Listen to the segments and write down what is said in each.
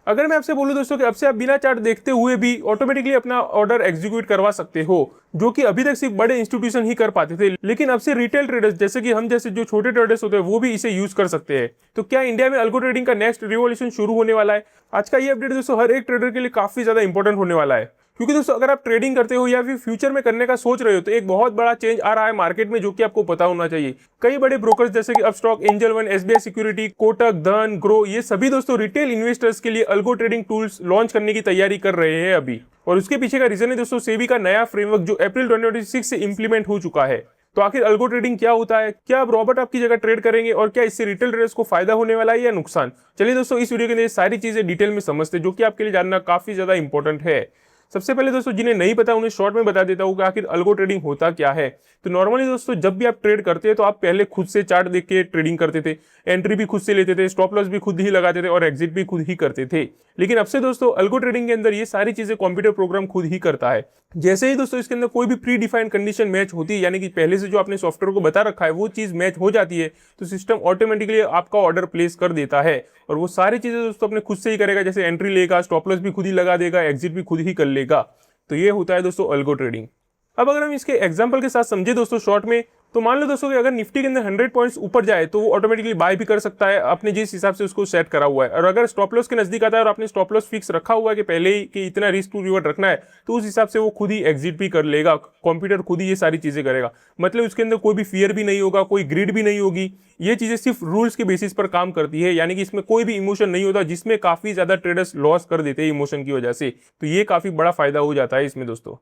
अगर मैं आपसे बोलूं दोस्तों कि अब से आप बिना चार्ट देखते हुए भी ऑटोमेटिकली अपना ऑर्डर एग्जीक्यूट करवा सकते हो, जो कि अभी तक सिर्फ बड़े इंस्टीट्यूशन ही कर पाते थे, लेकिन अब से रिटेल ट्रेडर्स जैसे कि हम जैसे जो छोटे ट्रेडर्स होते हैं वो भी इसे यूज कर सकते हैं। तो क्या इंडिया में अल्गो ट्रेडिंग का नेक्स्ट रिवॉल्यूशन शुरू होने वाला है? आज का ये अपडेट दोस्तों हर एक ट्रेडर के लिए काफी ज्यादा इंपॉर्टेंट होने वाला है, क्योंकि दोस्तों अगर आप ट्रेडिंग करते हो या फिर फ्यूचर में करने का सोच रहे हो तो एक बहुत बड़ा चेंज आ रहा है मार्केट में, जो कि आपको पता होना चाहिए। कई बड़े ब्रोकर्स जैसे कि Upstox, angel one, SBI security, Kotak, धन, ग्रो, ये सभी दोस्तों रिटेल इन्वेस्टर्स के लिए अल्गो ट्रेडिंग टूल्स लॉन्च करने की तैयारी कर रहे हैं अभी। और उसके पीछे का रीजन है दोस्तों सेबी का नया फ्रेमवर्क जो अप्रैल 2026 से इंप्लीमेंट हो चुका है। तो आखिर अल्गो ट्रेडिंग क्या होता है, क्या अब रॉबोट आपकी जगह ट्रेड करेंगे, और क्या इससे रिटेल ट्रेडर्स को फायदा होने वाला है या नुकसान? चलिए दोस्तों इस वीडियो के अंदर सारी चीजें डिटेल में समझते हैं, जो कि आपके लिए जानना काफी ज्यादा इंपॉर्टेंट है। सबसे पहले दोस्तों जिन्हें नहीं पता उन्हें शॉर्ट में बता देता हूँ कि आखिर अल्गो ट्रेडिंग होता क्या है। तो नॉर्मली दोस्तों जब भी आप ट्रेड करते हैं तो आप पहले खुद से चार्ट देख के ट्रेडिंग करते थे, एंट्री भी खुद से लेते थे, स्टॉप लॉस भी खुद ही लगाते थे और एग्जिट भी खुद ही करते थे। लेकिन अब से दोस्तों अल्गो ट्रेडिंग के अंदर ये सारी चीजें कंप्यूटर प्रोग्राम खुद ही करता है। जैसे ही दोस्तों इसके अंदर कोई भी प्री डिफाइंड कंडीशन मैच होती है, यानी कि पहले से जो आपने सॉफ्टवेयर को बता रखा है वो चीज मैच हो जाती है, तो सिस्टम ऑटोमेटिकली आपका ऑर्डर प्लेस कर देता है। और वो सारी चीजें दोस्तों अपने खुद से ही करेगा, जैसे एंट्री लेगा, स्टॉप लॉस भी खुद ही लगा देगा, एग्जिट भी खुद ही कर लेगा। तो ये होता है दोस्तों अल्गो ट्रेडिंग। अब अगर हम इसके एग्जांपल के साथ समझे दोस्तों शॉर्ट में, तो मान लो दोस्तों कि अगर निफ्टी के अंदर 100 पॉइंट्स ऊपर जाए तो वो ऑटोमेटिकली बाय भी कर सकता है अपने जिस हिसाब से उसको सेट करा हुआ है। और अगर स्टॉप लॉस के नजदीक आता है और आपने स्टॉप लॉस फिक्स रखा हुआ है कि पहले ही कि इतना रिस्क टू रिवॉर्ड रखना है, तो उस हिसाब से वो खुद ही एग्जिट भी कर लेगा। कंप्यूटर खुद ही ये सारी चीजें करेगा, मतलब उसके अंदर कोई भी फियर भी नहीं होगा, कोई ग्रिड भी नहीं होगी। ये चीजें सिर्फ रूल्स के बेसिस पर काम करती है, यानी कि इसमें कोई भी इमोशन नहीं होता, जिसमें काफी ज्यादा ट्रेडर्स लॉस कर देते हैं इमोशन की वजह से। तो ये काफी बड़ा फायदा हो जाता है इसमें दोस्तों।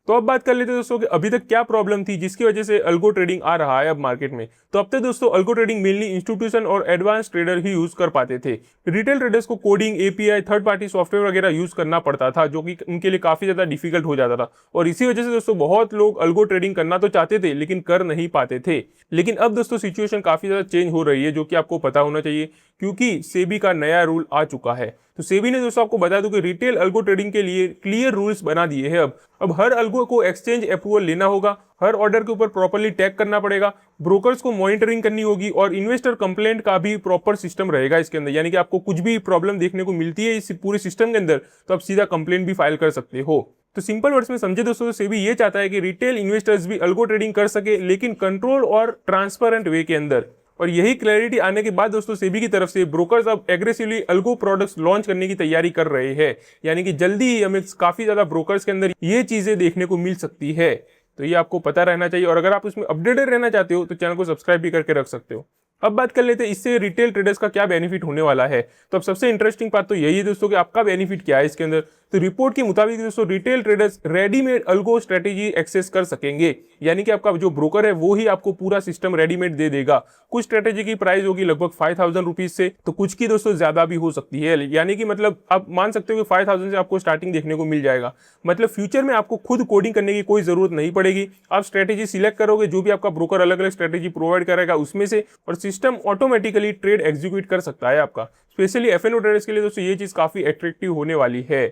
तो अब बात कर लेते हैं दोस्तों कि अभी तक क्या प्रॉब्लम थी जिसकी वजह से अल्गो ट्रेडिंग आ रहा है अब मार्केट में। तो अब तक दोस्तों अल्गो ट्रेडिंग मेनली इंस्टीट्यूशन और एडवांस ट्रेडर ही यूज कर पाते थे। रिटेल ट्रेडर्स को coding, API, third party software वगैरह यूज करना पड़ता था, जो कि उनके लिए काफी ज्यादा डिफिकल्ट हो जाता था। और इसी वजह से दोस्तों बहुत लोग अल्गो ट्रेडिंग करना तो चाहते थे लेकिन कर नहीं पाते थे। लेकिन अब दोस्तों सिचुएशन काफी ज्यादा चेंज हो रही है, जो कि आपको पता होना चाहिए, क्योंकि सेबी का नया रूल आ चुका है। तो सेबी ने दोस्तों आपको बता दूं कि रिटेल अल्गो ट्रेडिंग के लिए क्लियर रूल्स बना दिए हैं। अब हर अल्गो को एक्सचेंज अप्रूवल लेना होगा, हर ऑर्डर के ऊपर प्रॉपर्ली टैग करना पड़ेगा, ब्रोकर्स को मॉनिटरिंग करनी होगी, और इन्वेस्टर कंप्लेंट का भी प्रॉपर सिस्टम रहेगा इसके अंदर। यानी कि आपको कुछ भी प्रॉब्लम देखने को मिलती है इस पूरे सिस्टम के अंदर, तो आप सीधा कंप्लेंट भी फाइल कर सकते हो। तो सिंपल वर्ड्स में समझे दोस्तों, तो सेबी ये चाहता है कि रिटेल इन्वेस्टर्स भी अल्गो ट्रेडिंग कर सके, लेकिन कंट्रोल और ट्रांसपेरेंट वे के अंदर। और यही क्लैरिटी आने के बाद दोस्तों सेबी की तरफ से ब्रोकर्स अब एग्रेसिवली अल्गो प्रोडक्ट्स लॉन्च करने की तैयारी कर रहे हैं। यानी कि जल्दी ही हमें काफी ज्यादा ब्रोकर्स के अंदर ये चीजें देखने को मिल सकती है। तो ये आपको पता रहना चाहिए, और अगर आप उसमें अपडेटेड रहना चाहते हो तो चैनल को सब्सक्राइब भी करके रख सकते हो। अब बात कर लेते हैं इससे रिटेल ट्रेडर्स का क्या बेनिफिट होने वाला है। तो अब सबसे इंटरेस्टिंग बात तो यही है दोस्तों कि आपका बेनिफिट क्या है इसके अंदर। तो रिपोर्ट के मुताबिक दोस्तों retail traders readymade algo strategy access कर सकेंगे, यानी कि आपका जो ब्रोकर है वो ही आपको पूरा सिस्टम रेडीमेड दे देगा। कुछ स्ट्रेटेजी की प्राइस होगी लगभग 5000 रुपीज से, तो कुछ की दोस्तों ज्यादा भी हो सकती है। यानी कि मतलब आप मान सकते हो कि 5000 से आपको स्टार्टिंग देखने को मिल जाएगा। मतलब फ्यूचर में आपको खुद कोडिंग करने की कोई जरूरत नहीं पड़ेगी। आप स्ट्रेटेजी सिलेक्ट करोगे, जो भी आपका ब्रोकर अलग अलग स्ट्रेटेजी प्रोवाइड करेगा उसमें से, और सिस्टम ऑटोमेटिकली ट्रेड एग्जीक्यूट कर सकता है आपका। स्पेशली एफएनओ ट्रेडर्स के लिए दोस्तों ये चीज काफी अट्रैक्टिव होने वाली है।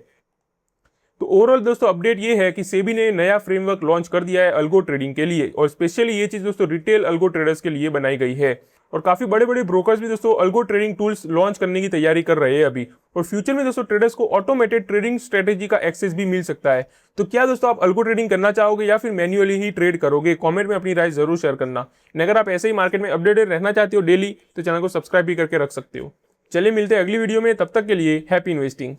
तो ओवरऑल दोस्तों अपडेट ये है कि सेबी ने नया फ्रेमवर्क लॉन्च कर दिया है अल्गो ट्रेडिंग के लिए, और स्पेशली ये चीज दोस्तों रिटेल अल्गो ट्रेडर्स के लिए बनाई गई है। और काफी बड़े बड़े ब्रोकर्स भी दोस्तों अल्गो ट्रेडिंग टूल्स लॉन्च करने की तैयारी कर रहे हैं अभी। और फ्यूचर में दोस्तों ट्रेडर्स को ऑटोमेटेड ट्रेडिंग स्ट्रेटेजी का एक्सेस भी मिल सकता है। तो क्या दोस्तों आप अल्गो ट्रेडिंग करना चाहोगे या फिर मैन्युअली ही ट्रेड करोगे? कमेंट में अपनी राय जरूर शेयर करना। अगर आप ऐसे ही मार्केट में अपडेटेड रहना चाहते हो डेली, तो चैनल को सब्सक्राइब भी करके रख सकते हो। चलिए मिलते हैं अगली वीडियो में, तब तक के लिए हैप्पी इन्वेस्टिंग।